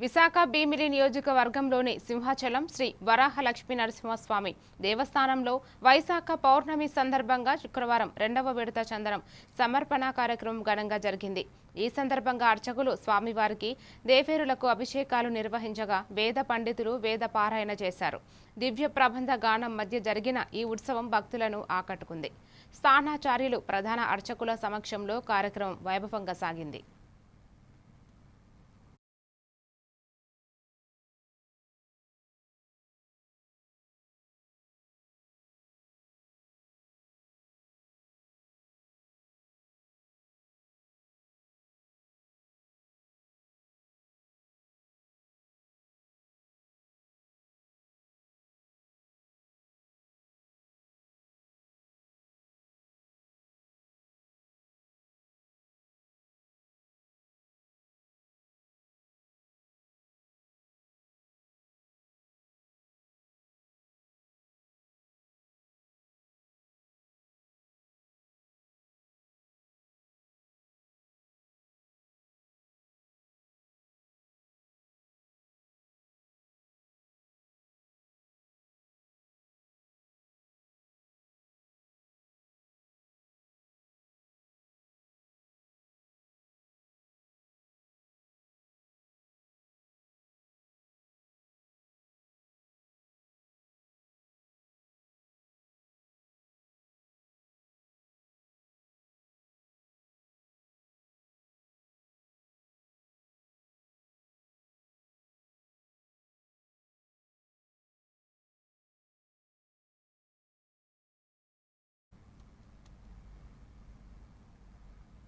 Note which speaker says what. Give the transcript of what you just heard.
Speaker 1: విశాఖ భీమిలి నియోజకవర్గంలోని సింహాచలం శ్రీ వరాహ లక్ష్మీ నరసింహస్వామి దేవస్థానంలో వైశాఖ పౌర్ణమి సందర్భంగా శుక్రవారం 2వ విడత చందనం సమర్పణ కార్యక్రమం ఘనంగా జరిగింది. ఈ సందర్భంగా అర్చకులు స్వామివారికి దేవేరులకు అభిషేకాలు నిర్వహించగా వేద పండితులు వేద పారాయణ చేశారు. దివ్య ప్రబంధ గానం మధ్య జరిగిన ఈ ఉత్సవం భక్తులను ఆకట్టుకుంది. స్థానాచార్యులు ప్రధాన అర్చకుల సమక్షంలో కార్యక్రమం వైభవంగా సాగింది.